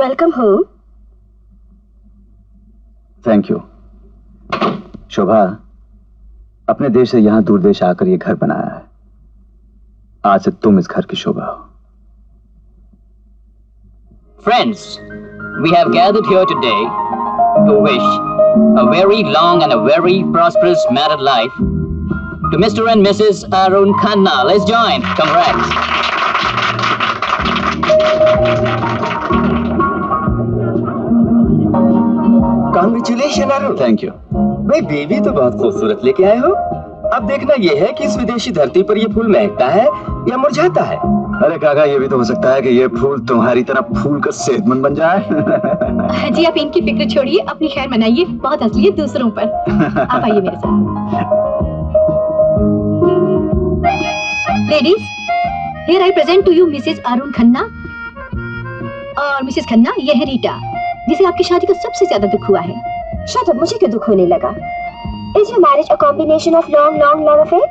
Welcome home. Thank you. Shobha, अपने देश से यहां दूर देश आकर ये घर बनाया है। आज से तुम इस घर की शोभा हो। Friends, we have gathered here today to wish a very long and a very prosperous married life to Mr. and Mrs. Arun Khanna. Let's join. Congrats. Congratulations, Arun. Thank you. भाई बेबी तो बहुत खूबसूरत लेके आए हो। अब देखना ये है कि इस विदेशी धरती पर ये फूल महकता है या मुरझाता है। अरे काका, ये भी तो हो सकता है कि ये फूल तुम्हारी तरह फूल कर सेहतमंद बन जाए। जी आप इनकी फिक्र छोड़िए, अपनी खैर मनाइए, बहुत हंस लिए दूसरों पर। आप आइए मेरे साथ। Ladies, here I present to you Mrs Arun Khanna. और मिसेस खन्ना, ये है रीटा, जिसे आपकी शादी का सबसे ज्यादा दुख हुआ है। शट अप, मुझे क्यों दुख होने लगा? Is your marriage a combination of long love affair?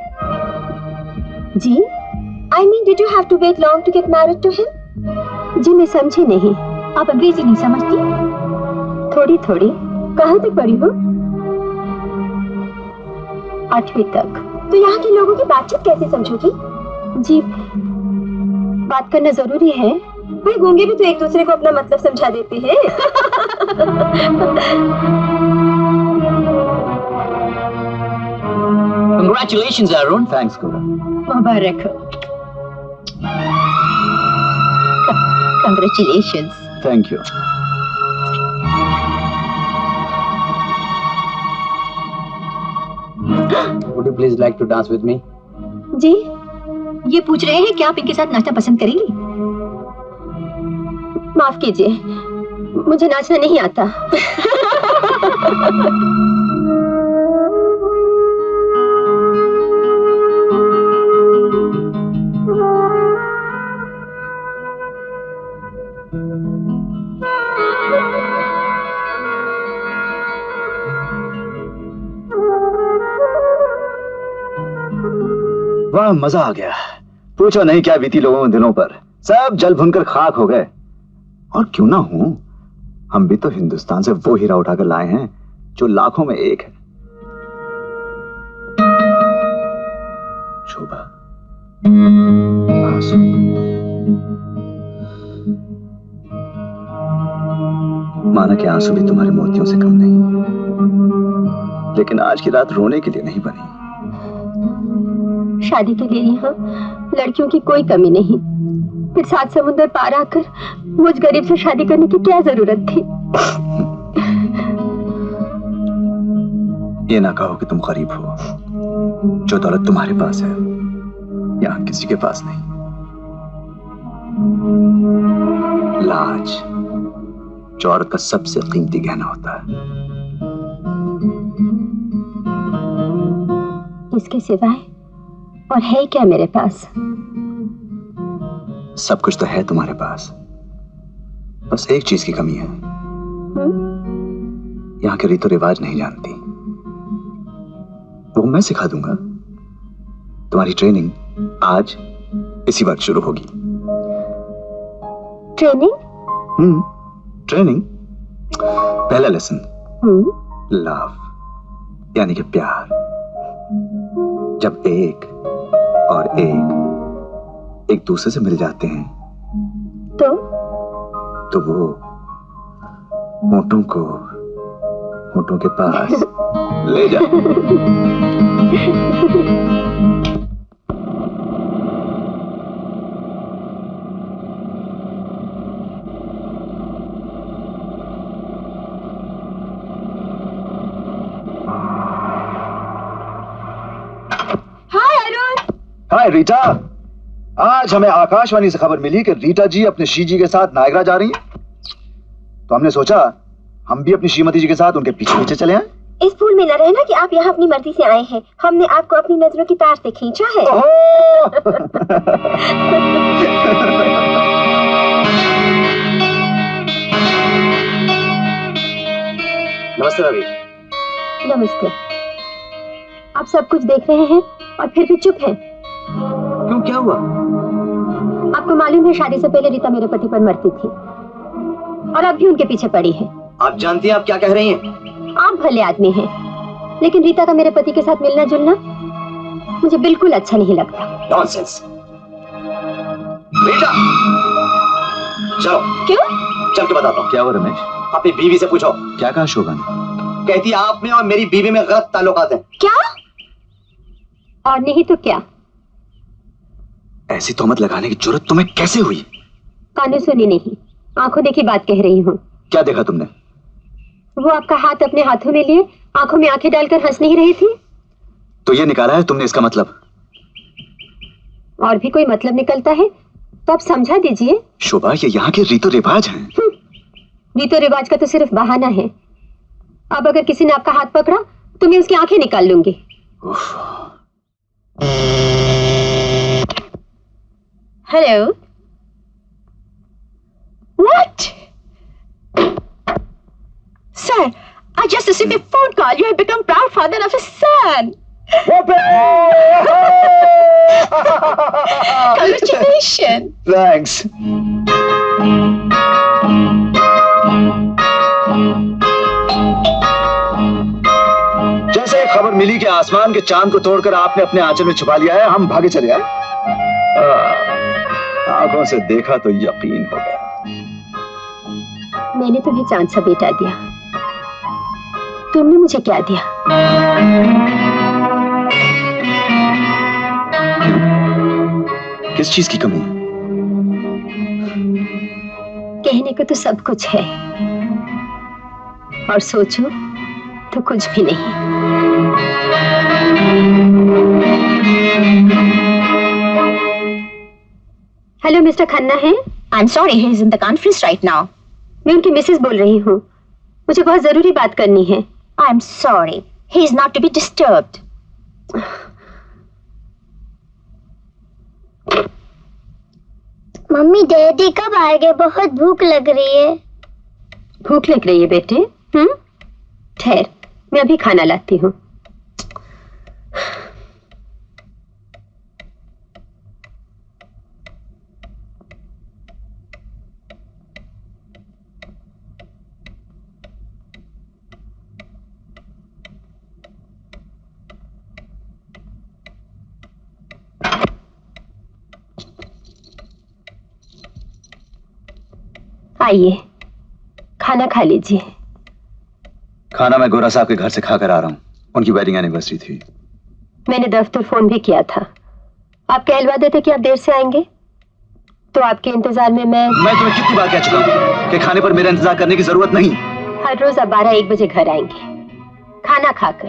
Ji? I mean, did you have to wait long to get married to him? जी मैं समझी नहीं। आप अंग्रेजी नहीं समझती? थोड़ी थोड़ी। कहाँ तक पढ़ी हो? 8वीं तक। तो यहाँ के लोगों की बातचीत कैसे समझोगी? जी बात करना जरूरी है। भाई गूंगे भी तो एक दूसरे को अपना मतलब समझा देते हैं। Congratulations, Arun. थैंक्स गोरा। मुबारक हो। Congratulations. Thank you. Would you please like to dance with me? जी ये पूछ रहे हैं कि आप इनके साथ नाचना पसंद करेंगी? माफ कीजिए, मुझे नाचना नहीं आता। वाह, मजा आ गया। पूछो नहीं क्या बीती लोगों के दिनों पर, सब जल भुनकर खाक हो गए। और क्यों ना हो, हम भी तो हिंदुस्तान से वो हीरा उठाकर लाए हैं जो लाखों में एक है। शोभा, आंसू। माना कि आंसू भी तुम्हारे मोतियों से कम नहीं, लेकिन आज की रात रोने के लिए नहीं बनी। शादी के लिए यहाँ लड़कियों की कोई कमी नहीं, फिर 7 समुंदर पार आकर मुझ गरीब से शादी करने की क्या जरूरत थी? ये ना कहो कि तुम गरीब हो। जो दौलत तुम्हारे पास है यहाँ किसी के पास नहीं। लाज जो औरत का सबसे कीमती गहना होता है। इसके सिवाय और है क्या मेरे पास? सब कुछ तो है तुम्हारे पास, बस एक चीज की कमी है। यहाँ के रीतो रिवाज नहीं जानती, वो मैं सिखा दूंगा। तुम्हारी ट्रेनिंग आज इसी वक्त शुरू होगी। ट्रेनिंग? ट्रेनिंग। पहला लेसन लव, यानी कि प्यार। जब एक और एक दूसरे से मिल जाते हैं तो वो होठों को होठों के पास ले जाते हैं। हाय रीटा, आज हमें आकाशवाणी से खबर मिली कि रीटा जी अपने शी जी के साथ नायग्रा जा रही हैं। तो हमने सोचा हम भी अपनी श्रीमती जी के साथ उनके पीछे पीछे चले आए। इस भूल में न रहना कि आप यहाँ अपनी मर्जी से आए हैं। हमने आपको अपनी नजरों की तार से खींचा है। नमस्ते रवि। नमस्ते। आप सब कुछ देख रहे हैं और फिर भी चुप हैं। क्यों, क्या हुआ? आपको मालूम है शादी से पहले रीता मेरे पति पर मरती थी। और अब भी उनके पीछे पड़ी है। आप जानती हैं आप क्या कह रही हैं? आप भले आदमी हैं, लेकिन रीता का मेरे पति के साथ मिलना जुलना मुझे बिल्कुल अच्छा नहीं लगता। नॉनसेंस। रीता, चलो। क्यों? चल के बताता हूँ। क्या हुआ रमेश? अपनी बीवी से पूछो। क्या कहा शोभा ने? कहती आप में और मेरी बीवी में गलत ताल्लुकात हैं। क्या? और नहीं तो क्या? ऐसी तोहमत लगाने की जरूरत तुम्हें कैसे हुई? कानों सुनी नहीं, आंखों देखी बात कह रही हूँ। क्या देखा तुमने? वो आपका हाथ अपने हाथों में लिए आंखों में आंखें डालकर हंस नहीं रही थी। तो ये निकाला है तुमने इसका मतलब? और भी कोई मतलब निकलता है तो आप समझा दीजिए। शोभा, ये यहाँ के रीतो रिवाज हैं। रीतो रिवाज का तो सिर्फ बहाना है। अब अगर किसी ने आपका हाथ पकड़ा तो मैं उसकी आंखें निकाल लूंगी। Hello. What? Sir, I just received a phone call. You have become proud father of a son. Congratulations. Thanks. जैसे खबर मिली कि आसमान के चांद को तोड़कर आपने अपने आंचल में छुपा लिया है, हम भागे चले आए। आंखों से देखा तो यकीन हो गया। मैंने तुम्हें चांद सा बेटा दिया, तुमने मुझे क्या दिया? किस चीज की कमी है? कहने को तो सब कुछ है और सोचो तो कुछ भी नहीं। हेलो, मिस्टर खन्ना है? I'm sorry, he is in the conference right now. मैं उनकी मिसेस बोल रही हूँ, मुझे बहुत जरूरी बात करनी है। I'm sorry, he is not to be disturbed. Mummy daddy कब आएंगे? बहुत भूख लग रही है। भूख लग रही है बेटे? ठहर, मैं अभी खाना लाती हूँ। आइए, खाना खा लीजिए। खाना मैं गोरा साहब के घर से खाकर आ रहा हूँ, उनकी वेडिंग एनिवर्सरी थी। मैंने दफ्तर फोन भी किया था, आप कहलवा देते कि आप देर से आएंगे, तो आपके इंतजार में मैं तुम्हें कितनी बार कह चुका हूँ कि खाने पर मेरा इंतजार करने की जरूरत नहीं। हर रोज आप 12-1 बजे घर आएंगे, खाना खाकर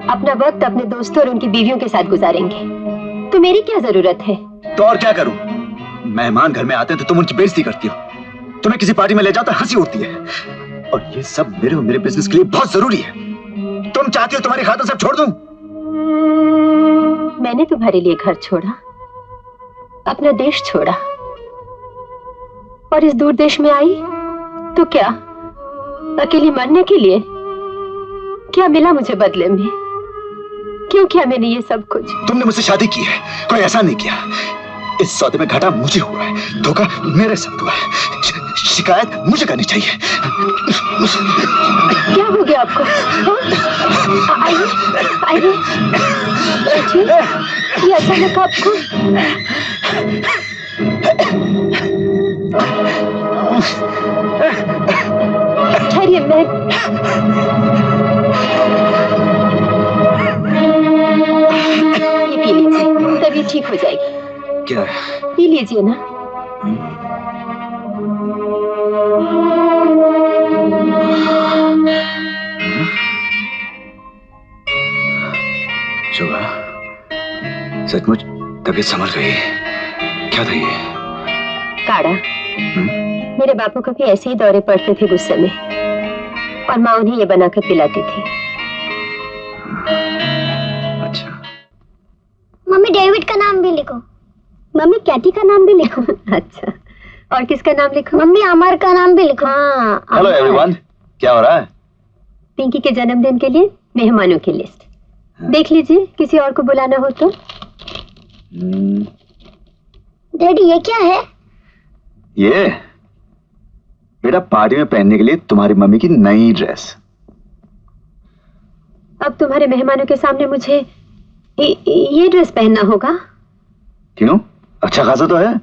अपना वक्त अपने दोस्तों और उनकी बीवियों के साथ गुजारेंगे, तो मेरी क्या जरूरत है? तो और क्या करूं? मेहमान घर में आते हैं तो तुम उनकी बेइज्जती करती हो, तुम्हें किसी पार्टी में ले जाओ तो हंसी उड़ती है, और ये सब मेरे और मेरे बिजनेस के लिए बहुत जरूरी है। तुम चाहती हो तुम्हारी खातिर सब छोड़ दूं? मैंने तुम्हारे लिए घर छोड़ा, अपना देश छोड़ा, और इस दूर देश में आई तो क्या अकेली मरने के लिए? क्या मिला मुझे बदले में? क्यों किया मैंने ये सब कुछ? तुमने मुझसे शादी की है, कोई ऐसा नहीं किया। इस सौदे में घाटा मुझे हुआ है, धोखा मेरे साथ हुआ है, शिकायत मुझे करनी चाहिए। क्या हो गया आपको? आइए, आइए, बैठिए। ये अचानक आपको? ठहरिए, मैं ये पी लीजिए, तबीयत ठीक हो जाएगी। क्या? पी लीजिए ना। शोभा, सचमुच तबीयत संभल गई? क्या था ये? काढ़ा। मेरे बापू को भी ऐसे ही दौरे पड़ते थे गुस्से में, और माँ उन्हें ये बनाकर पिलाती थी। अच्छा। मम्मी डेविड का नाम भी लिखो। मम्मी कैटी का नाम भी लिखो। अच्छा, और किसका नाम लिखो? मम्मी अमर का नाम भी लिखो। हाँ। हेलो एवरीवन, क्या हो रहा है? पिंकी के जन्मदिन के लिए मेहमानों की लिस्ट देख लीजिए, किसी और को बुलाना हो तो। डैडी ये क्या है? ये बेटा पार्टी में पहनने के लिए तुम्हारी मम्मी की नई ड्रेस। अब तुम्हारे मेहमानों के सामने मुझे ये ड्रेस पहनना होगा? क्यों? अच्छा खासा तो है।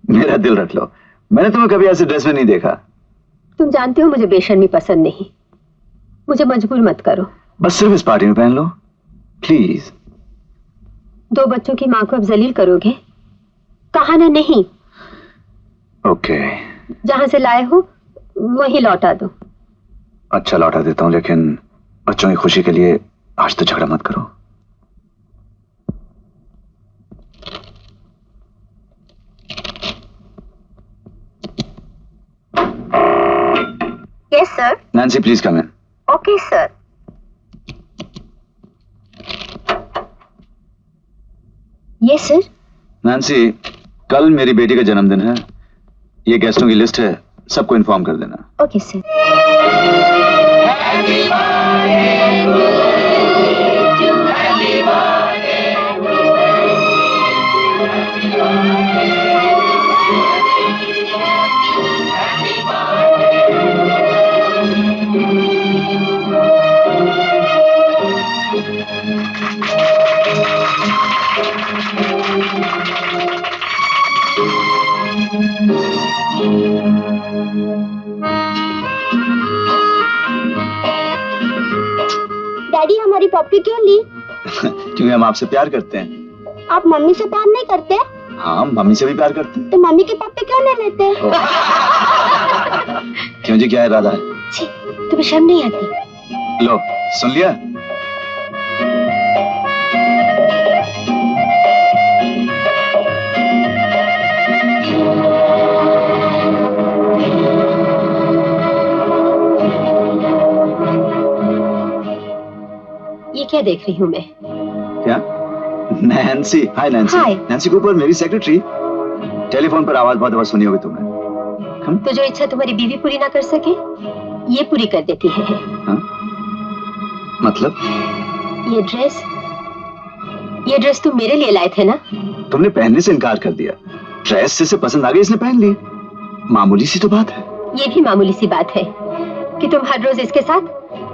मेरा दिल रख लो, मैंने तुम्हें कभी ऐसे ड्रेस में नहीं देखा। तुम जानते हो मुझे बेशर्मी पसंद नहीं। मुझे मजबूर मत करो। बस सिर्फ इस पार्टी में पहन लो प्लीज। 2 बच्चों की मां को अब जलील करोगे? कहा ना नहीं। ओके। जहां से लाए हो वहीं लौटा दो। अच्छा लौटा देता हूं, लेकिन बच्चों की खुशी के लिए आज तो झगड़ा मत करो। Yes, sir. Nancy please come in. Okay, sir. Yes, sir. Nancy, कल मेरी बेटी का जन्मदिन है। ये गेस्टों की लिस्ट है, सबको इन्फॉर्म कर देना। Okay, sir. डैडी हमारी पप्पी क्यों ली? क्योंकि हम आपसे प्यार करते हैं। आप मम्मी से प्यार नहीं करते? हाँ, मम्मी से भी प्यार करते हैं। तो मम्मी की पप्पी क्यों नहीं लेते? क्यों जी, क्या इरादा है? छी, तुम्हें शर्म नहीं आती? लो सुन लिया। ये क्या देख रही हूँ मैं? क्या? नैन्सी। हाय नैन्सी। हाय। नैन्सी कूपर मेरी सेक्रेटरी। टेलीफोन पर आवाज बहुत दफा सुनी होगी तुमने। तो जो इच्छा तुम्हारी बीवी पूरी ना कर सके, ये पूरी कर देती है। हाँ? मतलब? ये ड्रेस तुम मेरे लिए लाए थे ना? तुमने पहनने से इनकार कर दिया। ड्रेस जिसे पसंद आ गई इसने पहन ली। मामूली सी तो बात है। ये भी मामूली सी बात है कि तुम हर रोज इसके साथ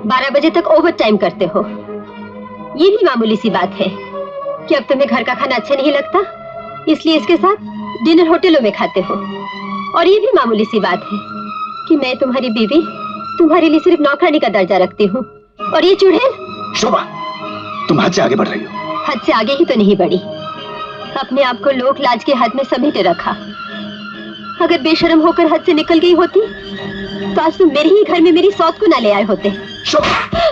12 बजे तक ओवर टाइम करते हो। ये भी मामूली सी बात है कि अब तुम्हें घर का खाना अच्छा नहीं लगता, इसलिए इसके साथ डिनर होटलों में खाते हो। और ये भी मामूली सी बात है कि मैं तुम्हारी बीवी तुम्हारे लिए सिर्फ नौकरानी का दर्जा रखती हूँ। और ये चुड़ैल। शोभा, तुम हद से आगे बढ़ रही हो। हद से आगे ही तो नहीं बढ़ी, अपने आप को लोक लाज के हद में समेटे रखा। अगर बेशर्म होकर हद से निकल गई होती तो आज तुम मेरे ही घर में मेरी सौत को ना ले आए होते। शोभा,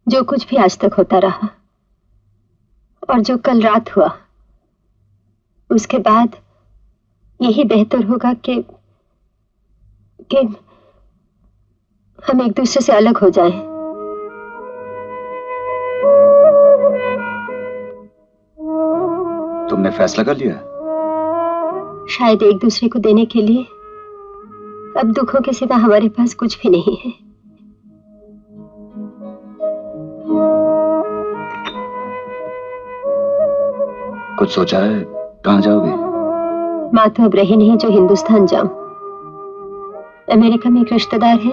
जो कुछ भी आज तक होता रहा और जो कल रात हुआ, उसके बाद यही बेहतर होगा कि हम एक दूसरे से अलग हो जाएं। तुमने फैसला कर लिया? शायद एक दूसरे को देने के लिए अब दुखों के सिवा हमारे पास कुछ भी नहीं है। कुछ सोचा है? कहाँ जाओगे? माँ तो अब रही नहीं जो हिंदुस्तान जाऊं। अमेरिका में एक रिश्तेदार है,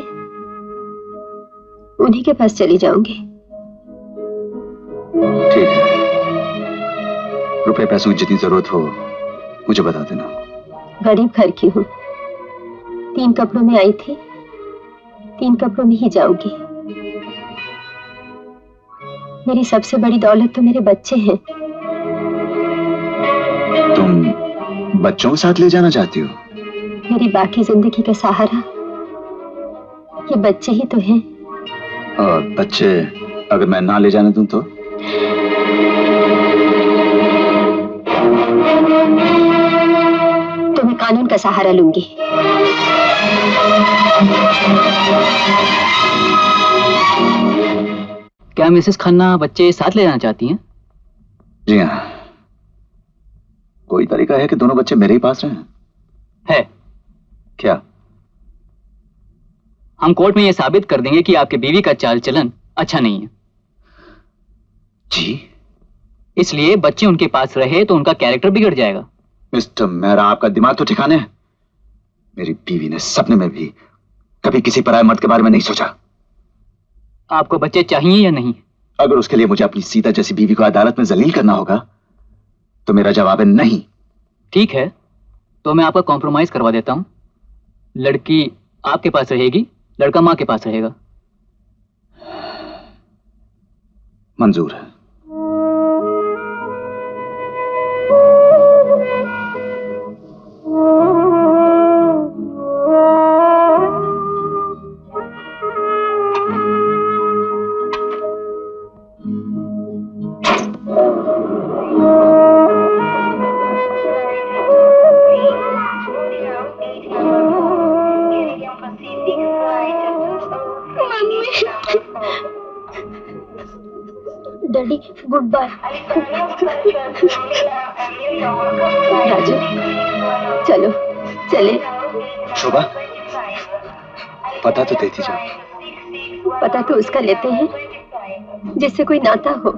उन्हीं के पास चली जाऊंगी। ठीक है, रुपए पैसों की जितनी जरूरत हो मुझे बता देना। गरीब घर की हूँ, 3 कपड़ों में आई थी, 3 कपड़ों में ही जाऊंगी। मेरी सबसे बड़ी दौलत तो मेरे बच्चे हैं। तुम बच्चों को साथ ले जाना चाहती हो? मेरी बाकी जिंदगी का सहारा ये बच्चे ही तो हैं। और बच्चे अगर मैं ना ले जाने दूं तो? तो मैं कानून का सहारा लूंगी। क्या मिसेस खन्ना बच्चे साथ ले जाना चाहती हैं? जी हाँ। कोई तरीका है कि दोनों बच्चे मेरे ही पास रहें? है। क्या? हम कोर्ट में यह साबित कर देंगे कि आपके बीवी का चाल चलन अच्छा नहीं है। जी? इसलिए बच्चे उनके पास रहे तो उनका कैरेक्टर बिगड़ जाएगा। मिस्टर मेहरा, आपका दिमाग तो ठिकाने है। मेरी बीवी ने सपने में भी कभी किसी पराये मर्द के बारे में नहीं सोचा। आपको बच्चे चाहिए या नहीं? अगर उसके लिए मुझे अपनी सीता जैसी बीवी को अदालत में जलील करना होगा तो मेरा जवाब है नहीं। ठीक है, तो मैं आपका कॉम्प्रोमाइज करवा देता हूं। लड़की आपके पास रहेगी, लड़का मां के पास रहेगा। मंजूर है। Daddy good bye. राजू, चलो चले। शोभा, पता तो देती जाओ। पता तो उसका लेते हैं जिससे कोई नाता हो।